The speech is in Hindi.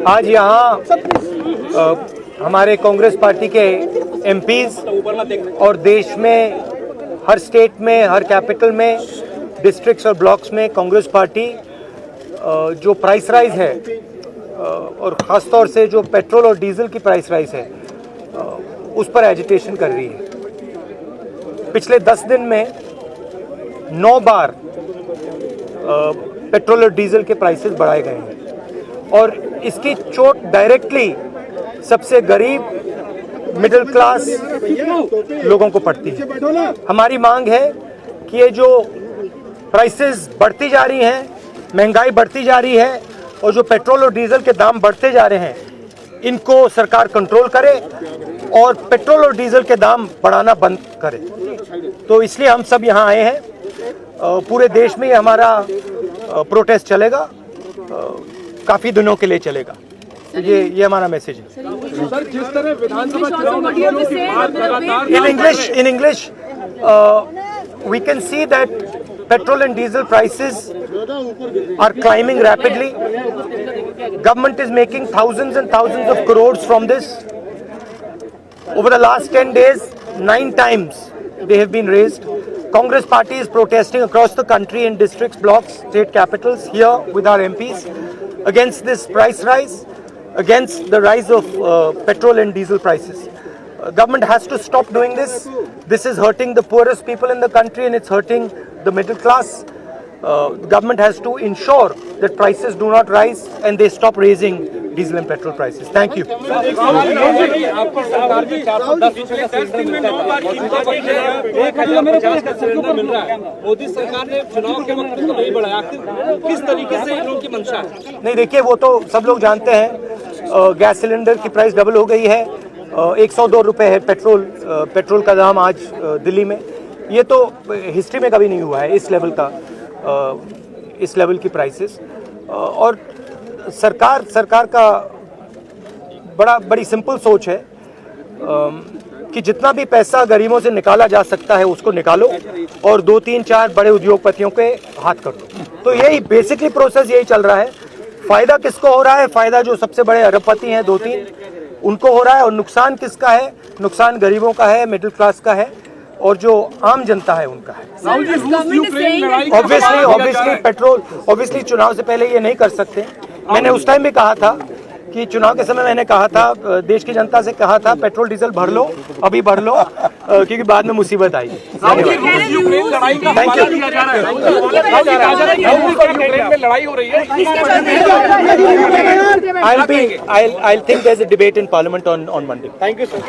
आज यहाँ हमारे कांग्रेस पार्टी के एमपीज और देश में हर स्टेट में, हर कैपिटल में, डिस्ट्रिक्ट्स और ब्लॉक्स में कांग्रेस पार्टी जो प्राइस राइज है और ख़ास तौर से जो पेट्रोल और डीजल की प्राइस राइज है उस पर एजिटेशन कर रही है। पिछले 10 दिन में 9 बार पेट्रोल और डीजल के प्राइसेस बढ़ाए गए हैं और इसकी चोट डायरेक्टली सबसे गरीब मिडिल क्लास लोगों को पड़ती है। हमारी मांग है कि ये जो प्राइसेस बढ़ती जा रही हैं, महंगाई बढ़ती जा रही है और जो पेट्रोल और डीजल के दाम बढ़ते जा रहे हैं, इनको सरकार कंट्रोल करे और पेट्रोल और डीजल के दाम बढ़ाना बंद करे। तो इसलिए हम सब यहाँ आए हैं। पूरे देश में हमारा प्रोटेस्ट चलेगा, काफी दिनों के लिए चलेगा। ये हमारा मैसेज है। सर, जिस तरह विधानसभा चुनाव in English we can see that petrol and diesel prices are climbing rapidly. Government is making thousands and thousands of crores from this. Over the last 10 days, 9 times they have been raised. Congress party is protesting across the country in districts, blocks, state capitals, here with our MPs against this price rise, against the rise of petrol and diesel prices. Government has to stop doing this. This is hurting the poorest people in the country and it's hurting the middle class. Government has to ensure that prices do not rise and they stop raising diesel and petrol prices. Thank you. Modi सरकार ने चुनाव के वक्त तो नहीं बढ़ाया, किस तरीके से लोगों की मंशा है? नहीं, देखिए, वो तो सब लोग जानते हैं। गैस सिलेंडर की प्राइस डबल हो गई है। 102 रुपये है पेट्रोल का दाम आज दिल्ली में। ये तो हिस्ट्री में कभी नहीं हुआ है इस लेवल की प्राइसेस। और सरकार का बड़ी सिंपल सोच है कि जितना भी पैसा गरीबों से निकाला जा सकता है उसको निकालो और 2, 3, 4 बड़े उद्योगपतियों के हाथ कर दो। तो यही बेसिकली प्रोसेस यही चल रहा है। फायदा किसको हो रहा है? फायदा जो सबसे बड़े अरबपति हैं 2-3 उनको हो रहा है। और नुकसान किसका है? नुकसान गरीबों का है, मिडिल क्लास का है और जो आम जनता है उनका है। ऑब्वियसली चुनाव से पहले ये नहीं कर सकते। मैंने उस टाइम भी कहा था कि चुनाव के समय मैंने कहा था, देश की जनता से कहा था, पेट्रोल डीजल भर लो, अभी भर लो, क्योंकि बाद में मुसीबत आएगी। Thank you. लड़ाई हो रही है। I'll think there's a debate in Parliament on Monday. Thank you, sir.